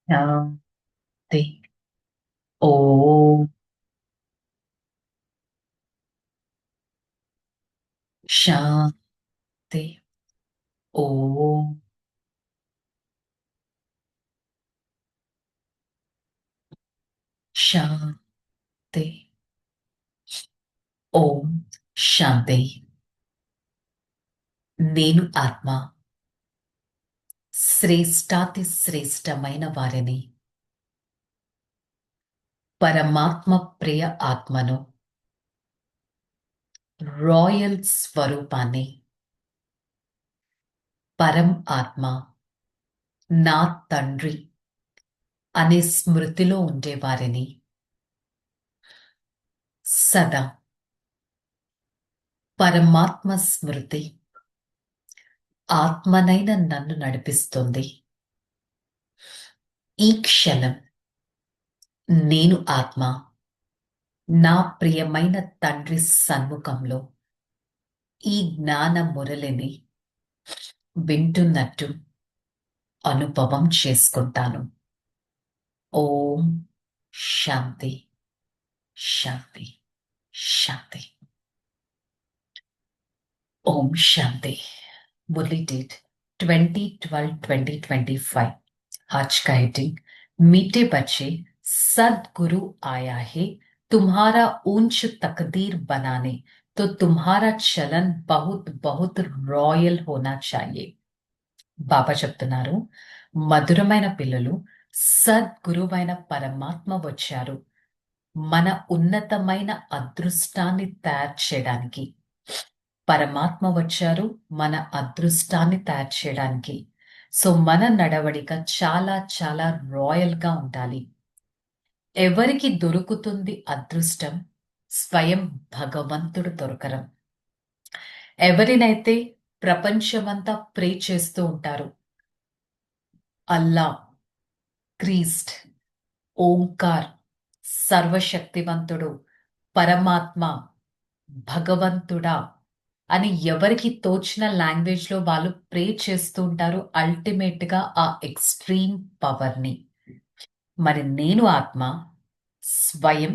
శాంతి. ఓం శాంతి. ఓం శాంతి. ఓం శాంతి. నేను ఆత్మ శ్రేష్టాతి శ్రేష్టమైన వారిని, పరమాత్మ ప్రియ ఆత్మను, రాయల్ స్వరూపాన్ని, పరం ఆత్మ, నా తండ్రి అనే స్మృతిలో ఉండేవారిని సదా పరమాత్మ స్మృతి ఆత్మనైన నన్ను నడిపిస్తుంది. ఈ క్షణం నేను ఆత్మ నా ప్రియమైన తండ్రి సన్ముఖంలో ఈ జ్ఞాన మురళిని వింటున్నట్టు అనుభవం చేసుకుంటాను. ఓం శాంతి శాంతి శాంతి. ఓం శాంతి. मुरली डेट 20/12/2025। आज का हेडिंग, मीठे बच्चे, सदगुरु आया है तुम्हारा ऊंच तकदीर बनाने, तो तुम्हारा चलन बहुत बहुत रॉयल होना चाहिए। బాబా చెప్తున్నారు, మధురమైన పిల్లలు, సద్గురువైన పరమాత్మ వచ్చారు మన ఉన్నతమైన అదృష్టాన్ని తయారు చేయడానికి. పరమాత్మ వచ్చారు మన అదృష్టాన్ని తయారు చేయడానికి. సో మన నడవడిక చాలా చాలా రాయల్ గా ఉండాలి. ఎవరికి దొరుకుతుంది అదృష్టం? స్వయం భగవంతుడు దొరకరం. ఎవరినైతే ప్రపంచమంతా ప్రే చేస్తూ ఉంటారు, అల్లా, క్రీస్ట్, ఓంకార్, సర్వశక్తివంతుడు, పరమాత్మ, భగవంతుడా అని ఎవరికి తోచిన లాంగ్వేజ్ లో వాళ్ళు ప్రే చేస్తూ ఉంటారు, అల్టిమేట్ గా ఆ ఎక్స్ట్రీమ్ పవర్ ని. మరి నేను ఆత్మ స్వయం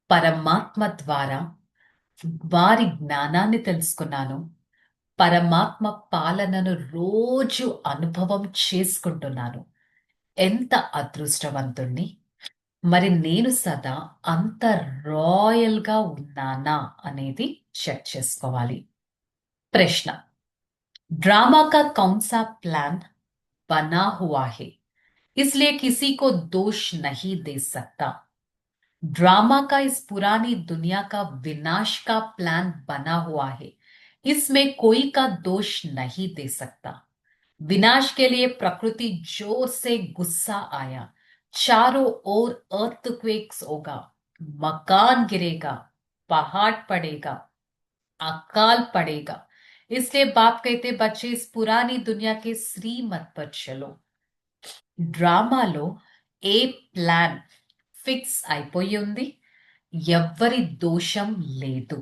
పరమాత్మ ద్వారా వారి జ్ఞానాన్ని తెలుసుకున్నాను. పరమాత్మ పాలనను రోజు అనుభవం చేసుకుంటున్నాను. ఎంత అదృష్టవంతుణ్ణి! మరి నేను సదా అంత రాయల్ గా ఉన్నానా అనేది చెక్ చేసుకోవాలి. ప్రశ్న, ड्रामा का कौन सा प्लान बना हुआ है, इसलिए किसी को दोष नहीं दे सकता। ड्रामा का इस पुरानी दुनिया का विनाश का प्लान बना हुआ है, इसमें कोई का दोष नहीं दे सकता। विनाश के लिए प्रकृति जोर से गुस्सा आया, चारों ओर अर्थक्वेक्स होगा, मकान गिरेगा, पहाड़ पड़ेगा, अकाल पड़ेगा। इसलिए बाप कहते, बच्चे इस पुरानी दुनिया के श्रीमत पर चलो। డ్రామాలో ఏ ప్లాన్ ఫిక్స్ అయిపోయి ఉంది, ఎవ్వరి దోషం లేదు.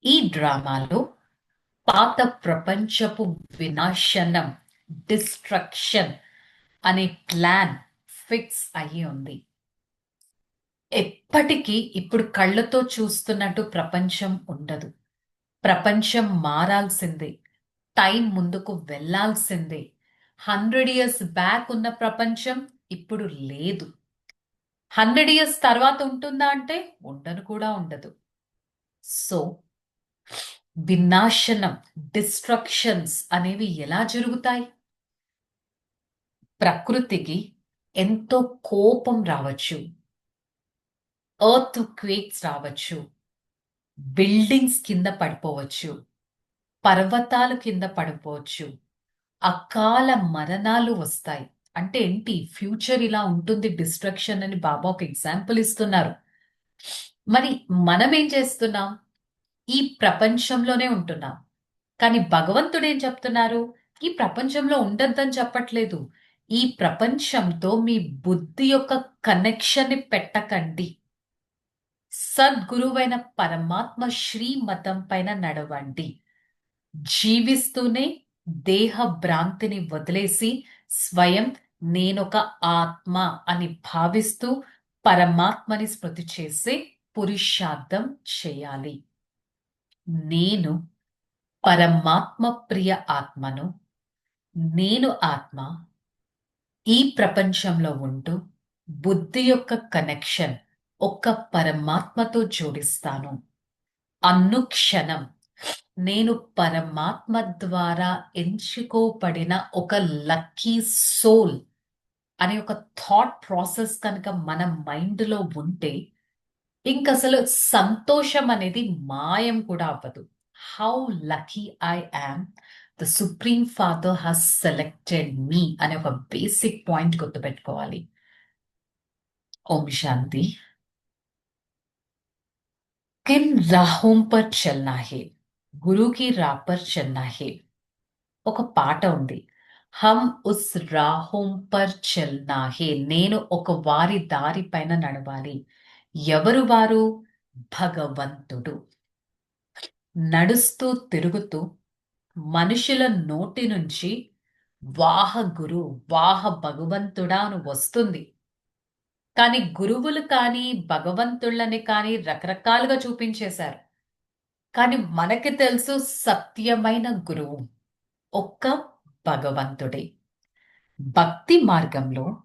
ఈ డ్రామాలో పాత ప్రపంచపు వినాశనం, డిస్ట్రక్షన్ అనే ప్లాన్ ఫిక్స్ అయ్యి ఉంది. ఎప్పటికీ ఇప్పుడు కళ్ళతో చూస్తున్నట్టు ప్రపంచం ఉండదు. ప్రపంచం మారాల్సిందే, టైం ముందుకు వెళ్లాల్సిందే. 100 years బ్యాక్ ఉన్న ప్రపంచం ఇప్పుడు లేదు. 100 years తర్వాత ఉంటుందా అంటే ఉండను కూడా ఉండదు. సో వినాశనం, డిస్ట్రక్షన్స్ అనేవి ఎలా జరుగుతాయి? ప్రకృతికి ఎంతో కోపం రావచ్చు, ఎర్త్ క్వేక్స్ రావచ్చు, బిల్డింగ్స్ కింద పడిపోవచ్చు, పర్వతాలు కింద పడిపోవచ్చు, అకాల మరణాలు వస్తాయి. అంటే ఏంటి? ఫ్యూచర్ ఇలా ఉంటుంది డిస్ట్రక్షన్ అని బాబా ఒక ఎగ్జాంపుల్ ఇస్తున్నారు. మరి మనం ఏం చేస్తున్నాం? ఈ ప్రపంచంలోనే ఉంటున్నాం. కానీ భగవంతుడు ఏం చెప్తున్నారు? ఈ ప్రపంచంలో ఉండద్దని చెప్పట్లేదు. ఈ ప్రపంచంతో మీ బుద్ధి యొక్క కనెక్షన్ ని పెట్టకండి. సద్గురువైన పరమాత్మ శ్రీమతం పైన నడవండి. జీవిస్తూనే దేహ భ్రాంతిని వదిలేసి స్వయం నేనొక ఆత్మ అని భావిస్తూ పరమాత్మని స్మృతి చేసే పురుషార్థం చేయాలి. నేను పరమాత్మ ప్రియ ఆత్మను. నేను ఆత్మ ఈ ప్రపంచంలో ఉంటూ బుద్ధి యొక్క కనెక్షన్ ఒక్క పరమాత్మతో జోడిస్తాను. అనుక్షణం నేను పరమాత్మ ద్వారా ఎంచుకోబడిన ఒక లక్కీ సోల్ అనే ఒక థాట్ ప్రాసెస్ కనుక మన మైండ్లో ఉంటే ఇంకసలు సంతోషం అనేది మాయం కూడా అవ్వదు. How lucky I am, the supreme father has selected me అనే ఒక బేసిక్ పాయింట్ గుర్తుపెట్టుకోవాలి. ఓం శాంతి. किन राहों पर चलना है, గురు కి రాహ్ పర్ చల్నా హే. ఒక పాట ఉంది. హమ్ ఉస్ రాహోం పర్ చల్నా హే. నేను ఒక వారి దారి పైన నడవాలి. ఎవరు వారు? భగవంతుడు. నడుస్తూ తిరుగుతూ మనుషుల నోటి నుంచి వాహ గురు, వాహ భగవంతుడా అని వస్తుంది. కానీ గురువులు కానీ భగవంతుళ్ళని కానీ రకరకాలుగా చూపించేశారు. కానీ మనకి తెలుసు సత్యమైన గురువు ఒక్క భగవంతుడే. భక్తి మార్గంలో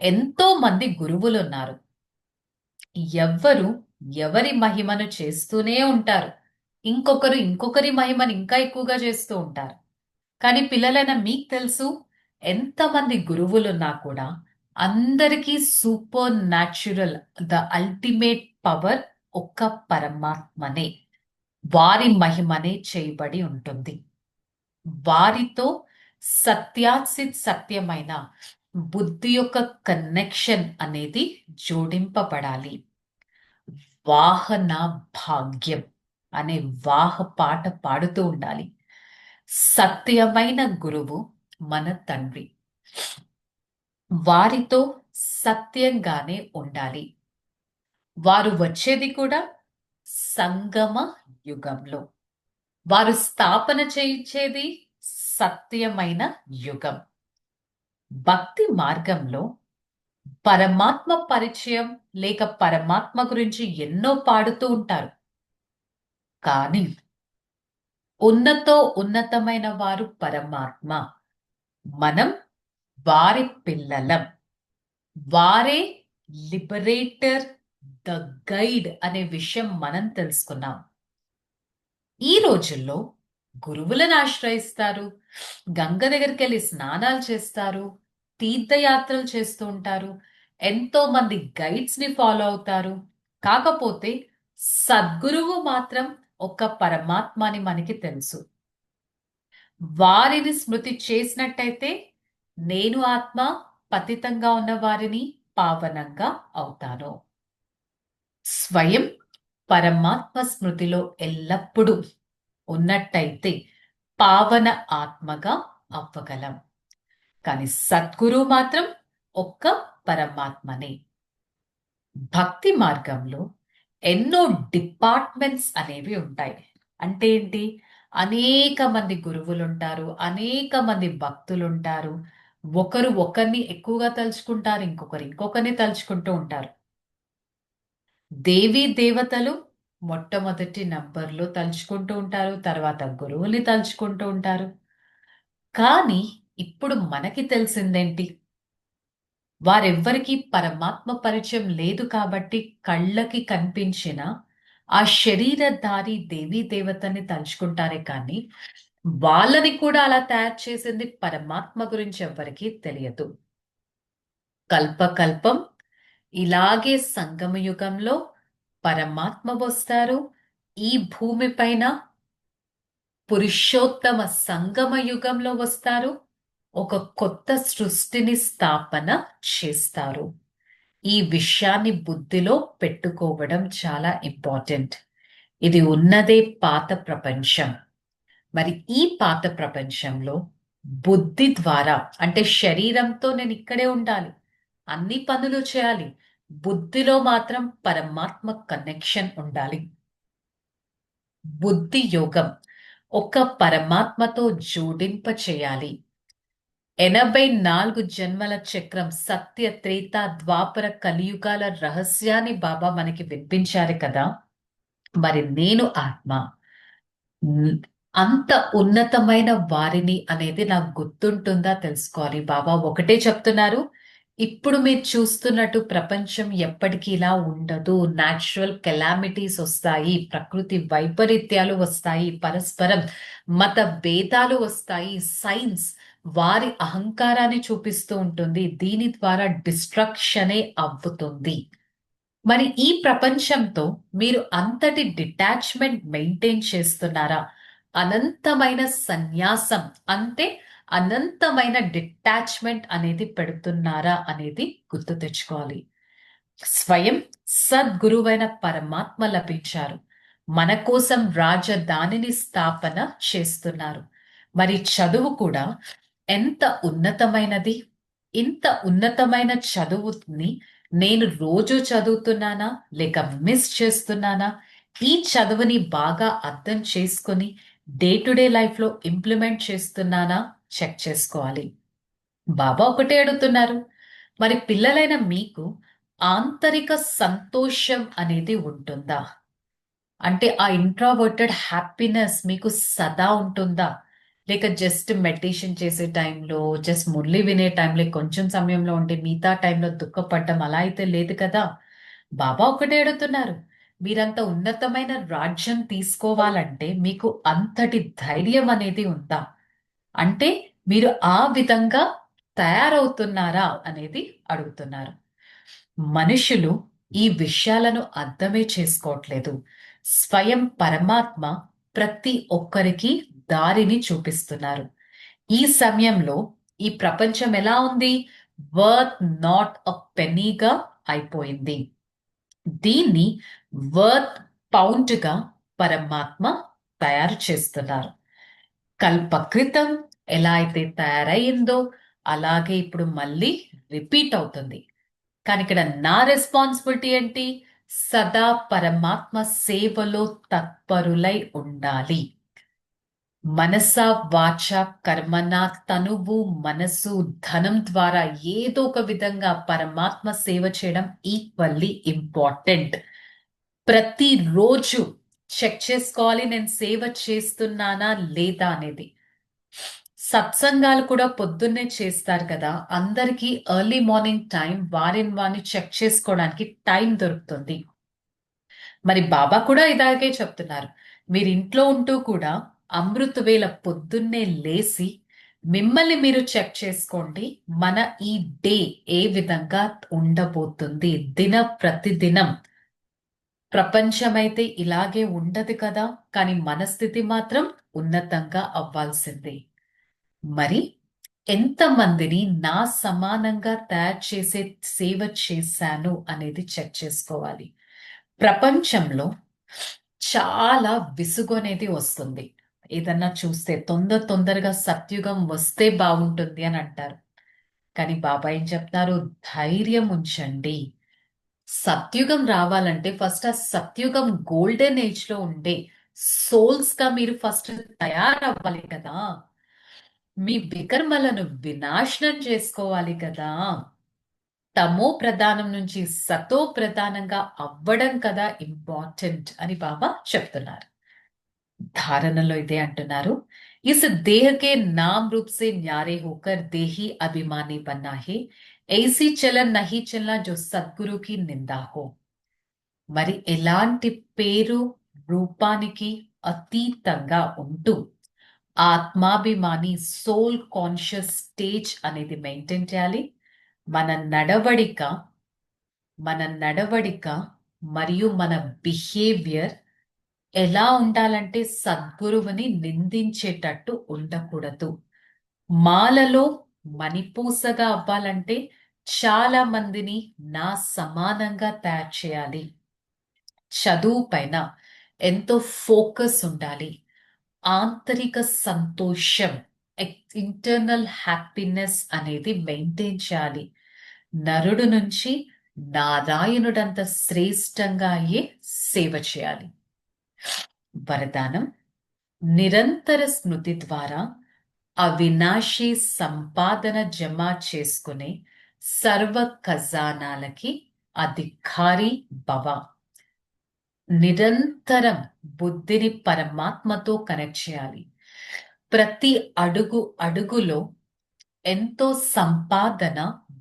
ఎంతో మంది గురువులున్నారు. ఎవ్వరు ఎవరి మహిమను చేస్తూనే ఉంటారు. ఇంకొకరి మహిమను ఇంకా ఎక్కువగా చేస్తూ ఉంటారు. కానీ పిల్లలైన మీకు తెలుసు ఎంతమంది గురువులున్నా కూడా అందరికీ super natural, the ultimate power ఒక్క పరమాత్మనే. వారి మహిమనే చేయబడి ఉంటుంది. వారితో సత్యాసిత్ సత్యమైన బుద్ధి యొక్క కనెక్షన్ అనేది జోడింపబడాలి. వాహన భాగ్యం అనే వాహ పాట పాడుతూ ఉండాలి. సత్యమైన గురువు మన తండ్రి. వారితో సత్యంగానే ఉండాలి. వారు వచ్చేది కూడా సంగమ యుగంలో. వారు స్థాపన చేయించేది సత్యమైన యుగం. భక్తి మార్గంలో పరమాత్మ పరిచయం లేక పరమాత్మ గురించి ఎన్నో పాడుతూ ఉంటారు. కానీ ఉన్నతమైన వారు పరమాత్మ. మనం వారి పిల్లలం. వారే లిబరేటర్, ద గైడ్ అనే విషయం మనం తెలుసుకున్నాం. ఈ రోజుల్లో గురువులను ఆశ్రయిస్తారు, గంగ దగ్గరికి వెళ్ళి స్నానాలు చేస్తారు, తీర్థయాత్రలు చేస్తూ ఉంటారు, ఎంతో మంది గైడ్స్ ని ఫాలో అవుతారు. కాకపోతే సద్గురువు మాత్రం ఒక పరమాత్మ అని మనకి తెలుసు. వారిని స్మృతి చేసినట్టయితే నేను ఆత్మ పతితంగా ఉన్న వారిని పావనంగా అవుతాను. స్వయం పరమాత్మ స్మృతిలో ఎల్లప్పుడూ ఉన్నట్టయితే పావన ఆత్మగా అవ్వగలం. కానీ సద్గురు మాత్రం ఒక్క పరమాత్మనే. భక్తి మార్గంలో ఎన్నో డిపార్ట్మెంట్స్ అనేవి ఉంటాయి. అంటే ఏంటి? అనేక మంది గురువులు ఉంటారు, అనేక మంది భక్తులు ఉంటారు. ఒకరు ఒకరిని ఎక్కువగా తలుచుకుంటారు, ఇంకొకరిని తలుచుకుంటూ ఉంటారు. దేవీ దేవతలు మొట్టమొదటి నంబర్లో తలుచుకుంటూ ఉంటారు, తర్వాత గురువుని తలుచుకుంటూ ఉంటారు. కానీ ఇప్పుడు మనకి తెలిసిందేంటి? వారెవ్వరికీ పరమాత్మ పరిచయం లేదు కాబట్టి కళ్ళకి కనిపించిన ఆ శరీరధారి దేవీ దేవతని తలుచుకుంటారే కానీ వాళ్ళని కూడా అలా తయారు చేసింది పరమాత్మ గురించి ఎవ్వరికీ తెలియదు. కల్పకల్పం ఇలాగే సంగమ యుగంలో పరమాత్మ వస్తారు. ఈ భూమి పైన పురుషోత్తమ సంగమ యుగంలో వస్తారు. ఒక కొత్త సృష్టిని స్థాపన చేస్తారు. ఈ విషయాన్ని బుద్ధిలో పెట్టుకోవడం చాలా ఇంపార్టెంట్. ఇది ఉన్నదే పాత ప్రపంచం. మరి ఈ పాత ప్రపంచంలో బుద్ధి ద్వారా, అంటే శరీరంతో నేను ఇక్కడే ఉండాలి, అన్ని పనులు చేయాలి, బుద్ధిలో మాత్రం పరమాత్మ కనెక్షన్ ఉండాలి. బుద్ధి యోగం ఒక పరమాత్మతో జోడింప చేయాలి. 84 జన్మల చక్రం, సత్య త్రేత ద్వాపర కలియుగాల రహస్యాన్ని బాబా మనకి వినిపించారు కదా. మరి నేను ఆత్మ, న్- అంత ఉన్నతమైన వారిని అనేది నాకు గుర్తుంటుందా తెలుసుకోవాలి. బాబా ఒకటే చెప్తున్నారు, ఇప్పుడు మీరు చూస్తున్నట్టు ప్రపంచం ఎప్పటికీ ఇలా ఉండదు. న్యాచురల్ కెలామిటీస్ వస్తాయి, ప్రకృతి వైపరీత్యాలు వస్తాయి, పరస్పరం మత భేదాలు వస్తాయి, సైన్స్ వారి అహంకారాన్ని చూపిస్తూ ఉంటుంది, దీని ద్వారా డిస్ట్రక్షనే అవ్వుతుంది. మరి ఈ ప్రపంచంతో మీరు అంతటి డిటాచ్మెంట్ మెయింటైన్ చేస్తున్నారా? అనంతమైన సన్యాసం అంటే అనంతమైన డిటాచ్మెంట్ అనేది పెడుతున్నారా అనేది గుర్తు తెచ్చుకోవాలి. స్వయం సద్గురువైన పరమాత్మ లభించారు, మన కోసం రాజధానిని స్థాపన చేస్తున్నారు. మరి చదువు కూడా ఎంత ఉన్నతమైనది. ఇంత ఉన్నతమైన చదువుని నేను రోజు చదువుతున్నానా లేక మిస్ చేస్తున్నానా? ఈ చదువుని బాగా అర్థం చేసుకొని డే టు డే లైఫ్ లో ఇంప్లిమెంట్ చేస్తున్నానా చెక్ చేసుకోవాలి. బాబా ఒకటే అడుగుతున్నారు, మరి పిల్లలైన మీకు ఆంతరిక సంతోషం అనేది ఉంటుందా? అంటే ఆ ఇంట్రావర్టెడ్ హ్యాపీనెస్ మీకు సదా ఉంటుందా? లేక జస్ట్ మెడిటేషన్ చేసే టైంలో, జస్ట్ మురళి వినే టైంలో కొంచెం సమయంలో ఉంటే మిగతా టైంలో దుఃఖపడ్డం అలా అయితే లేదు కదా. బాబా ఒకటే అడుగుతున్నారు, మీరంత ఉన్నతమైన రాజ్యం తీసుకోవాలంటే మీకు అంతటి ధైర్యం అనేది ఉందా? అంటే మీరు ఆ విధంగా తయారవుతున్నారా అనేది అడుగుతున్నారు. మనుషులు ఈ విషయాలను అర్థమే చేసుకోవట్లేదు. స్వయం పరమాత్మ ప్రతి ఒక్కరికి దారిని చూపిస్తున్నారు. ఈ సమయంలో ఈ ప్రపంచం ఎలా ఉంది? వర్త్ నాట్ అ పెనీగా అయిపోయింది. దీన్ని వర్త్ పౌండ్ గా పరమాత్మ తయారు చేస్తున్నారు. కల్పకృతం ఎలా అయితే తయారయ్యిందో అలాగే ఇప్పుడు మళ్ళీ రిపీట్ అవుతుంది. కానీ ఇక్కడ నా రెస్పాన్సిబిలిటీ ఏంటి? సదా పరమాత్మ సేవలో తత్పరులై ఉండాలి. మనస వాచ కర్మన, తనువు మనసు ధనం ద్వారా ఏదో ఒక విధంగా పరమాత్మ సేవ చేయడం ఈక్వల్లీ ఇంపార్టెంట్. ప్రతిరోజు చెక్ చేసుకోవాలి, నేను సేవ చేస్తున్నానా లేదా అనేది. సత్సంగాలు కూడా పొద్దున్నే చేస్తారు కదా, అందరికీ ఎర్లీ మార్నింగ్ టైం వారిని చెక్ చేసుకోవడానికి టైం దొరుకుతుంది. మరి బాబా కూడా ఇలాగే చెప్తున్నారు, మీరు ఇంట్లో ఉంటూ కూడా అమృత వేళ పొద్దున్నే లేసి మిమ్మల్ని మీరు చెక్ చేసుకోండి. మన ఈ డే ఏ విధంగా ఉండబోతుంది, దిన ప్రతిదినం. ప్రపంచమైతే ఇలాగే ఉండదు కదా, కానీ మన స్థితి మాత్రం ఉన్నతంగా అవ్వాల్సిందే. మరి ఎంతమందిని నా సమానంగా తయారు చేసే సేవ చేశాను అనేది చెక్ చేసుకోవాలి. ప్రపంచంలో చాలా విసుగు అనేది వస్తుంది. ఏదన్నా చూస్తే తొందరగా సత్యుగం వస్తే బాగుంటుంది అని అంటారు. కానీ బాబా ఏం చెప్తారు? ధైర్యం ఉంచండి. సత్యుగం రావాలంటే ఫస్ట్ ఆ సత్యుగం గోల్డెన్ ఏజ్ లో ఉండే సోల్స్ గా మీరు ఫస్ట్ తయారవ్వాలి కదా. మీ వికర్మలను వినాశనం చేసుకోవాలి కదా. తమో ప్రధానం నుంచి సతో ప్రధానంగా అవ్వడం కదా ఇంపార్టెంట్ అని బాబా చెప్తున్నారు. धारणलो इदे अंटुन्नारू, इस देह के नाम रूप से न्यारे होकर देही अभिमानी बनना है, ऐसी चलन नहीं चलना जो सद्गुरु की निंदा हो. మరి ఎలాంటి పేరు రూపానికి అతీతంగా ఉంటూ ఆత్మాభిమాని సోల్ కాన్షియస్ స్టేజ్ అనేది మెయింటైన్ చేయాలి. మన నడవడిక మన నడవడిక మరియు మన బిహేవియర్ ఎలా ఉండాలంటే సద్గురువుని నిందించేటట్టు ఉండకూడదు. మాలలో మణిపూసగా అవ్వాలంటే చాలా మందిని నా సమానంగా తయారు చేయాలి. చదువు పైన ఎంతో ఫోకస్ ఉండాలి. ఆంతరిక సంతోషం, ఇంటర్నల్ హ్యాపీనెస్ అనేది మెయింటైన్ చేయాలి. నరుడు నుంచి నారాయణుడంత శ్రేష్టంగా అయ్యే సేవ చేయాలి. వరదానం: నిరంతర స్మృతి ద్వారా అవినాశి సంపాదన జమ చేసుకునే సర్వ ఖజానాలకి అధికారి భవ. నిరంతరం బుద్ధిని పరమాత్మతో కనెక్ట్ చేయాలి. ప్రతి అడుగు అడుగులో ఎంతో సంపాదన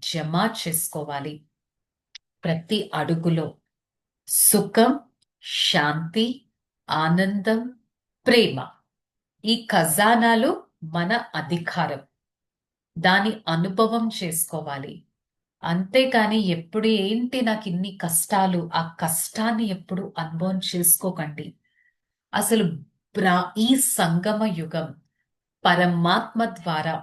జమ చేసుకోవాలి. ప్రతి అడుగులో సుఖం, శాంతి, ఆనందం, ప్రేమ, ఈ ఖజానాలు మన అధికారం. దాని అనుభవం చేసుకోవాలి. అంతేకాని ఎప్పుడు ఏంటి నాకు ఇన్ని కష్టాలు, ఆ కష్టాన్ని ఎప్పుడు అనుభవం చేసుకోకండి. అసలు ఈ సంగమ యుగం పరమాత్మ ద్వారా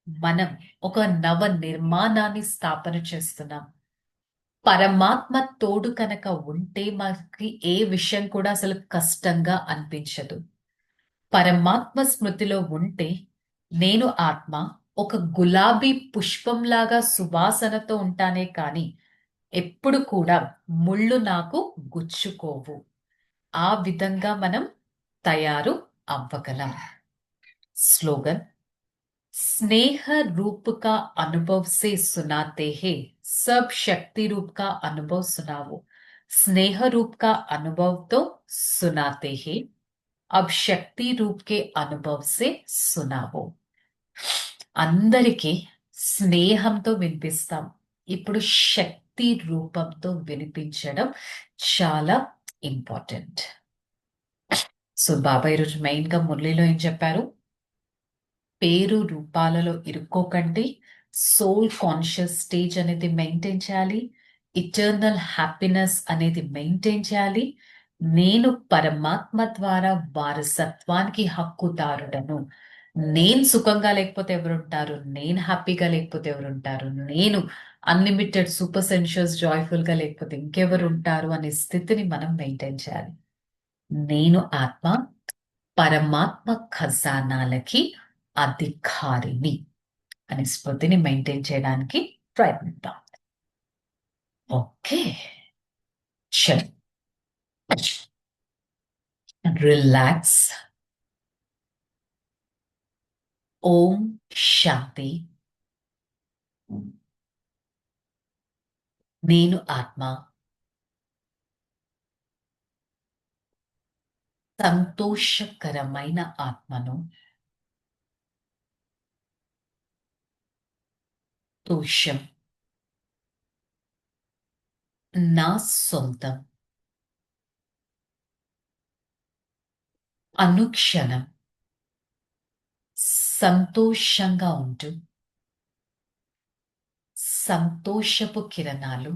మనం ఒక నవ నిర్మాణాన్ని స్థాపన చేస్తున్నాం. పరమాత్మ తోడు కనుక ఉంటే మనకి ఏ విషయం కూడా అసలు కష్టంగా అనిపించదు. పరమాత్మ స్మృతిలో ఉంటే నేను ఆత్మ ఒక గులాబీ పుష్పంలాగా సువాసనతో ఉంటానే కాని ఎప్పుడు కూడా ముళ్ళు నాకు గుచ్చుకోవు. ఆ విధంగా మనం తయారు అవ్వగలం. స్లోగన్: स्नेह रूप का अनुभव से सुनाते हैं, सब शक्ति रूप का अनुभव सुनाओ. स्नेह रूप का अनुभव तो सुनाते हैं, अब शक्ति रूप के अनुभव से सुनाओ. అందరికీ స్నేహంతో వినిపిస్తాం. ఇప్పుడు శక్తి రూపంతో వినిపించడం చాలా ఇంపార్టెంట్. సో బాబా ఈరోజు మెయిన్ గా మురళిలో ఏం చెప్పారు? పేరు రూపాలలో ఇరుక్కోకండి. సోల్ కాన్షియస్ స్టేజ్ అనేది మెయింటైన్ చేయాలి. ఇటర్నల్ హ్యాపీనెస్ అనేది మెయింటైన్ చేయాలి. నేను పరమాత్మ ద్వారా వారసత్వానికి హక్కుదారుడను. నేను సుఖంగా లేకపోతే ఎవరుంటారు? నేను హ్యాపీగా లేకపోతే ఎవరుంటారు? నేను అన్లిమిటెడ్ సూపర్ సెన్షియస్ జాయ్ఫుల్ గా లేకపోతే ఇంకెవరు ఉంటారు అనే స్థితిని మనం మెయింటైన్ చేయాలి. నేను ఆత్మ పరమాత్మ ఖజానాలకి అధికారిని అనే స్మృతిని మెయింటైన్ చేయడానికి ప్రయత్నిద్దాం. ఓకే, చల్ రిలాక్స్. ఓం శాంతి. నేను ఆత్మ సంతోషకరమైన ఆత్మను. తోషం నా సొంతం. అనుక్షణం సంతోషంగా ఉంటూ సంతోషపు కిరణాలు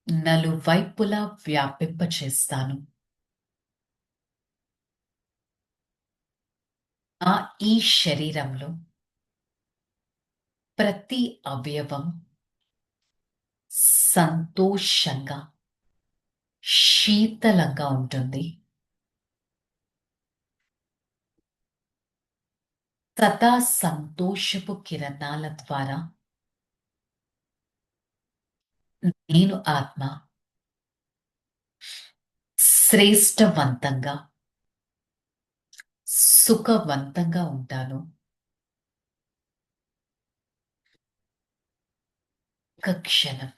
నలువైపులా వ్యాపింపచేస్తాను. ఈ శరీరంలో ప్రతి అవయవం సంతోషంగా శీతలంగా ఉంటుంది. సదా సంతోషపు కిరణాల ద్వారా నేను ఆత్మ శ్రేష్టవంతంగా సుఖవంతంగా ఉంటాను. ఒక క్షణం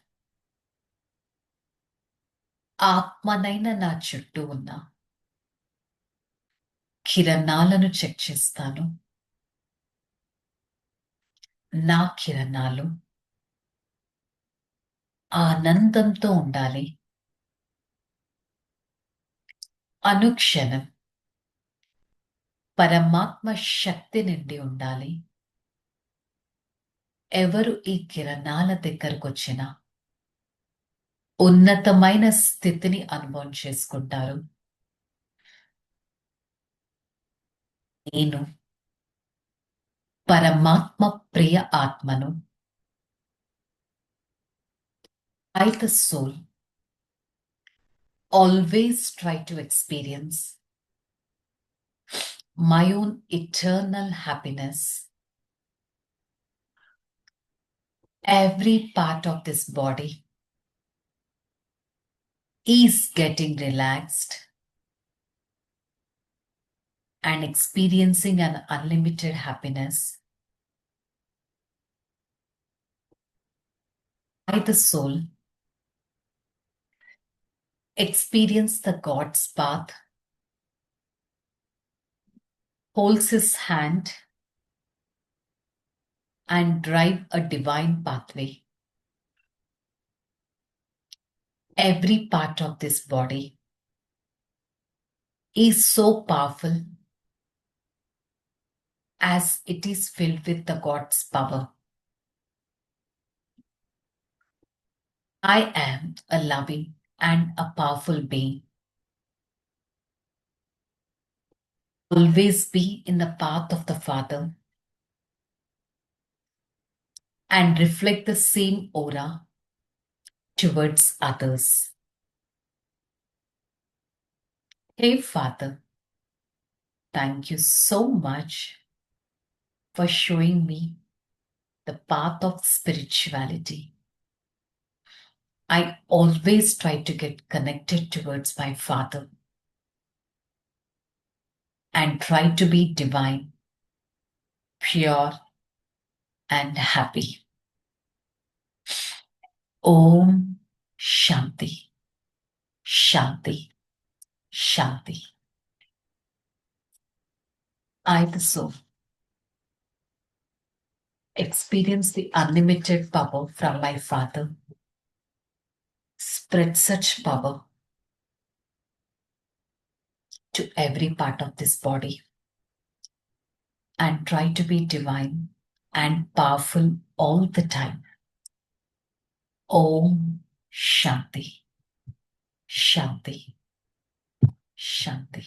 ఆత్మనైన నా చుట్టూ ఉన్న కిరణాలను చెక్ చేస్తాను. నా కిరణాలు ఆనందంతో ఉండాలి. అనుక్షణం పరమాత్మ శక్తి నిండి ఉండాలి. ఎవరు ఈ కిరణాల దగ్గరకు వచ్చినా ఉన్నతమైన స్థితిని అనుభవం చేసుకుంటారు. నేను పరమాత్మ ప్రియ ఆత్మను. I, the soul, always try to experience my own eternal happiness. Every part of this body is getting relaxed. and experiencing an unlimited happiness. I, the soul, experience the God's path, holds his hand, and drive a divine pathway. Every part of this body is so powerful as it is filled with the God's power. I am a loving and a powerful being. Always be in the path of the Father and reflect the same aura towards others. Hey, Father, thank you so much for showing me the path of spirituality. I always try to get connected towards my Father and try to be divine, pure, and happy. Om Shanti, Shanti, Shanti. I, the soul, experience the unlimited power from my Father. Spread such power to every part of this body and try to be divine and powerful all the time. Om Shanti, Shanti, Shanti.